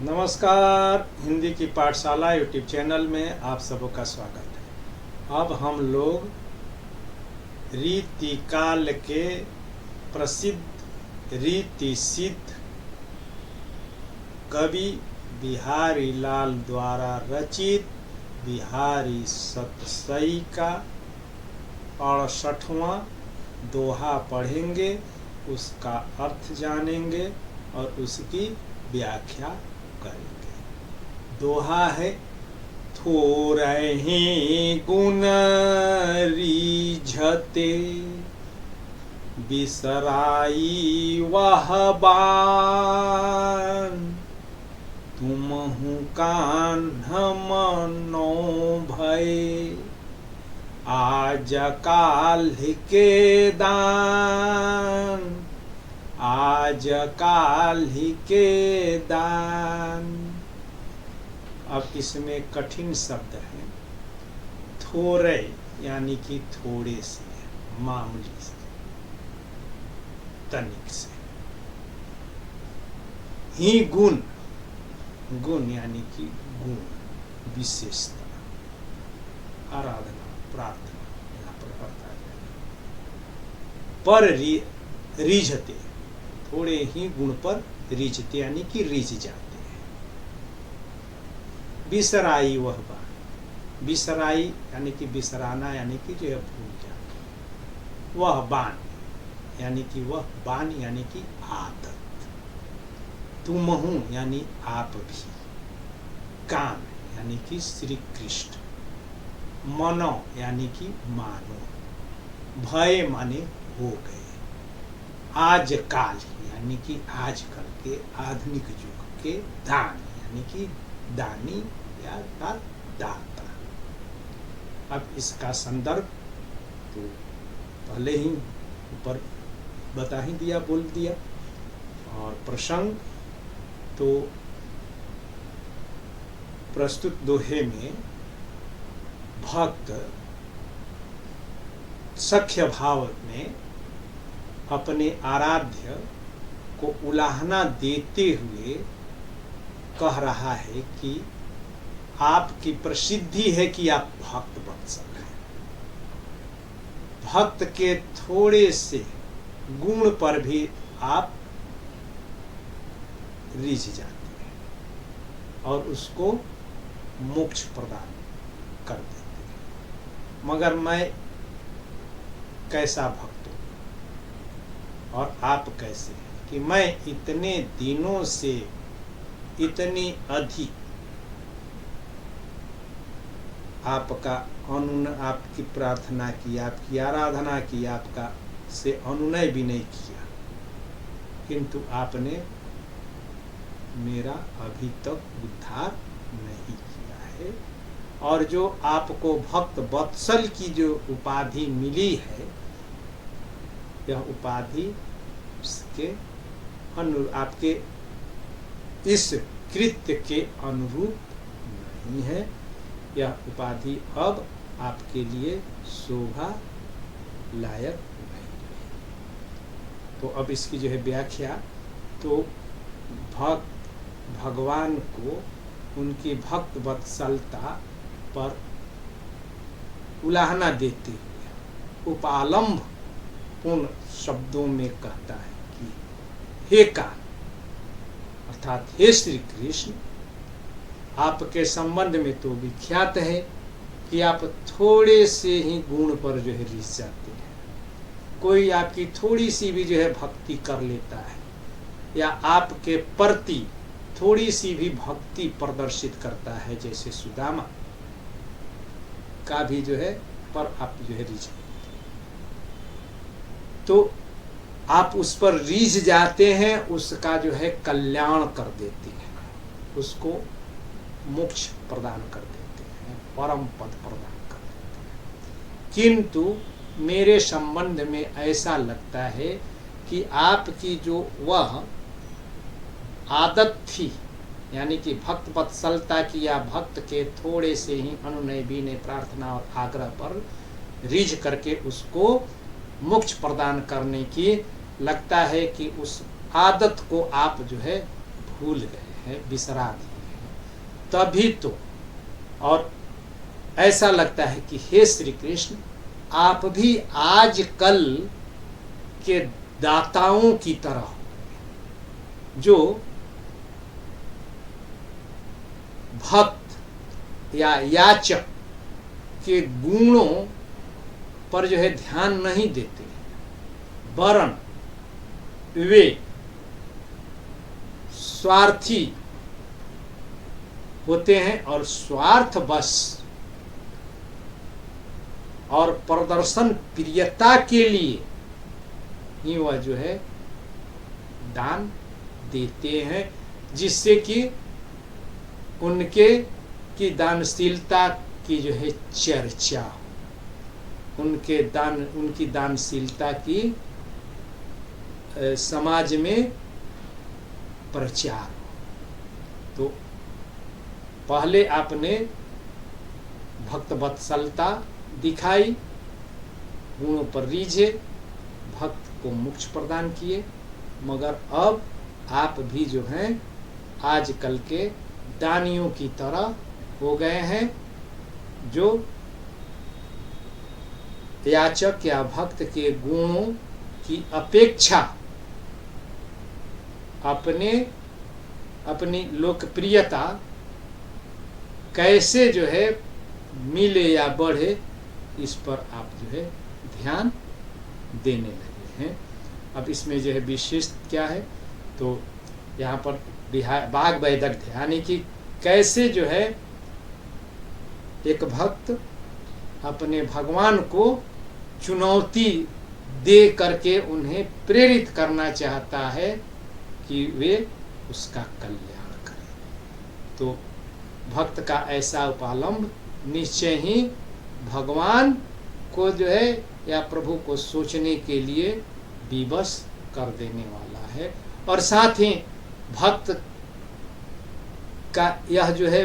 नमस्कार। हिंदी की पाठशाला यूट्यूब चैनल में आप सबों का स्वागत है। अब हम लोग रीतिकाल के प्रसिद्ध रीति सिद्ध कवि बिहारी लाल द्वारा रचित बिहारी सतसई का 68वां दोहा पढ़ेंगे, उसका अर्थ जानेंगे और उसकी व्याख्या करेंगे। दोहा है, थोरहि गुण रीझते बिसराई वह बान, तुमहु कान्ह मनो भय आज काल्हि के दान, आज काल्हि के दान। अब इसमें कठिन शब्द है। थोड़े यानी कि थोड़े से, मामूली से, तनिक से। ही गुण, गुण यानी कि गुण, विशेषता, आराधना, प्रार्थना यहाँ पर करता है। पर रीझते, थोड़े ही गुण पर रीझते यानी कि रीझ जाते हैं। बिसराई वह बान, बिसराई यानी कि बिसराना यानी कि जो है भूल जाना। वह बान यानी कि वह बान यानी कि आदत। तुमहु यानी आप भी। कान यानी कि श्री कृष्ण। मनो यानी कि मानो। भय माने हो गए। आज काल यानी कि आजकल के आधुनिक युग के दान यानी कि दानी या दाता। अब इसका संदर्भ तो पहले ही ऊपर बता ही दिया, बोल दिया। और प्रसंग तो प्रस्तुत दोहे में भक्त सख्य भाव में अपने आराध्य को उलाहना देते हुए कह रहा है कि आपकी प्रसिद्धि है कि आप भक्त वत्सल हैं। भक्त के थोड़े से गुण पर भी आप रीझ जाते हैं और उसको मोक्ष प्रदान कर देते हैं। मगर मैं कैसा भक्त हूं और आप कैसे हैं कि मैं इतने दिनों से इतनी अधिक आपका आपकी प्रार्थना की, आपकी आराधना की, आपका से अनुनय भी नहीं किया, किंतु आपने मेरा अभी तक उद्धार नहीं किया है। और जो आपको भक्त वत्सल की जो उपाधि मिली है, यह उपाधि के आपके इस कृत्य के अनुरूप नहीं है। यह उपाधि अब आपके लिए शोभा लायक नहीं है। तो अब इसकी जो है व्याख्या, तो भगवान को उनकी भक्त वत्सलता पर उलाहना देते हुए उपालंब पूर्ण शब्दों में कहता है कि हे कान, अर्थात हे श्री कृष्ण, आपके संबंध में तो विख्यात है कि आप थोड़े से ही गुण पर जो है रीझ जाते हैं। कोई आपकी थोड़ी सी भी जो है भक्ति कर लेता है या आपके प्रति थोड़ी सी भी भक्ति प्रदर्शित करता है, जैसे सुदामा का भी जो है पर आप जो है रीझ, तो आप उस पर रीझ जाते हैं, उसका जो है कल्याण कर देते हैं, उसको मोक्ष प्रदान कर देते हैं, परम पद प्रदान कर देते हैं। किंतु मेरे संबंध में ऐसा लगता है कि आपकी जो वह आदत थी, यानी कि भक्त वत्सलता की या भक्त के थोड़े से ही अनुनय विनय प्रार्थना और आग्रह पर रीझ करके उसको मोक्ष प्रदान करने की लगता है कि उस आदत को आप जो है भूल गए हैं। है, बिसरा दिए हैं, तभी तो। और ऐसा लगता है कि हे श्री कृष्ण, आप भी आजकल के दाताओं की तरह, जो भक्त या याचक के गुणों पर जो है ध्यान नहीं देते, वरन वे स्वार्थी होते हैं और स्वार्थवश और प्रदर्शन प्रियता के लिए ही वह जो है दान देते हैं, जिससे कि उनके की दानशीलता की जो है चर्चा, उनकी दानशीलता की समाज में प्रचार। तो पहले आपने भक्त वत्सलता दिखाई, गुणों पर रीझे, भक्त को मोक्ष प्रदान किए, मगर अब आप भी जो हैं आजकल के दानियों की तरह हो गए हैं, जो याचक या भक्त के गुणों की अपेक्षा अपनी लोकप्रियता कैसे जो है मिले या बढ़े, इस पर आप जो है ध्यान देने लगे हैं। अब इसमें जो है विशेष क्या है, तो यहाँ पर भाग वैदग्ध, यानी कि कैसे जो है एक भक्त अपने भगवान को चुनौती दे करके उन्हें प्रेरित करना चाहता है कि वे उसका कल्याण करें। तो भक्त का ऐसा उपालंब निश्चय ही भगवान को जो है या प्रभु को सोचने के लिए विवश कर देने वाला है, और साथ ही भक्त का यह जो है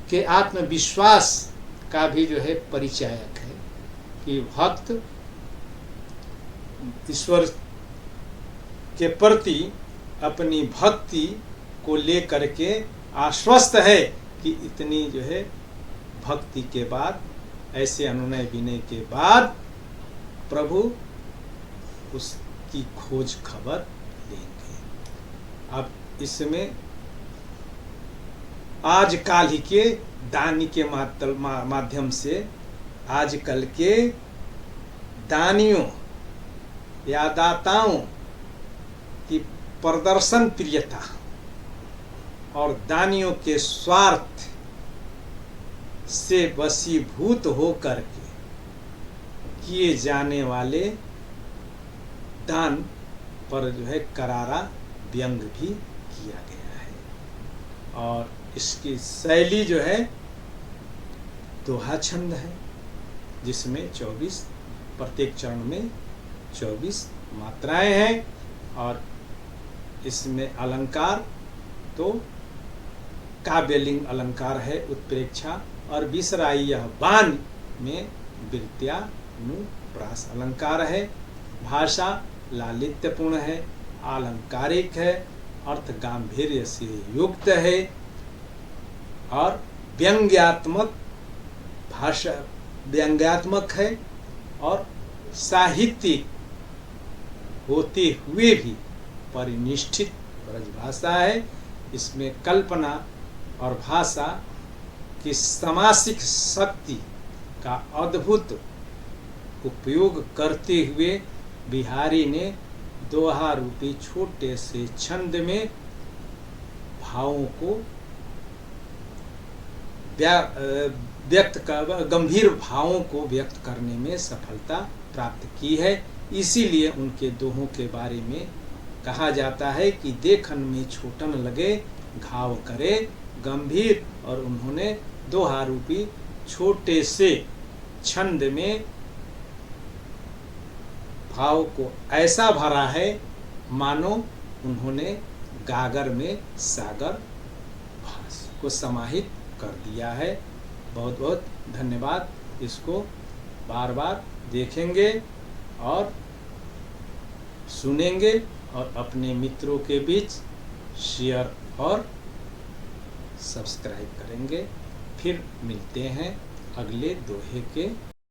कि आत्मविश्वास का भी जो है परिचायक है कि भक्त ईश्वर के प्रति अपनी भक्ति को लेकर के आश्वस्त है कि इतनी जो है भक्ति के बाद, ऐसे अनुनय विनय के बाद प्रभु उसकी खोज खबर लेंगे। अब इसमें आजकल ही के दानी के माध्यम से आजकल के दानियों या दाताओं की प्रदर्शन प्रियता और दानियों के स्वार्थ से वशीभूत होकर के किए जाने वाले दान पर जो है करारा व्यंग भी किया गया है। और इसकी शैली जो है दोहा छंद है, जिसमें 24 प्रत्येक चरण में 24 मात्राएं हैं, और इसमें अलंकार तो काव्यलिंग अलंकार है उत्प्रेक्षा, और विसराई यह बान में वृत्त्यानुप्रास अलंकार है। भाषा लालित्यपूर्ण है, आलंकारिक है, अर्थ गांभीर्य से युक्त है, और व्यंग्यात्मक भाषा व्यंग्यात्मक है, और साहित्यिक होते हुए भी परिनिष्ठित ब्रजभाषा है। इसमें कल्पना और भाषा की समासिक शक्ति का अद्भुत उपयोग करते हुए बिहारी ने दोहा रूपी छोटे से छंद में भावों को गंभीर भावों को व्यक्त करने में सफलता प्राप्त की है। इसीलिए उनके दोहों के बारे में कहा जाता है कि देखन में छोटन लगे घाव करे गंभीर, और उन्होंने दोहा रूपी छोटे से छंद में भाव को ऐसा भरा है मानो उन्होंने गागर में सागर भास को समाहित कर दिया है। बहुत बहुत धन्यवाद। इसको बार बार देखेंगे और सुनेंगे और अपने मित्रों के बीच शेयर और सब्सक्राइब करेंगे। फिर मिलते हैं अगले दोहे के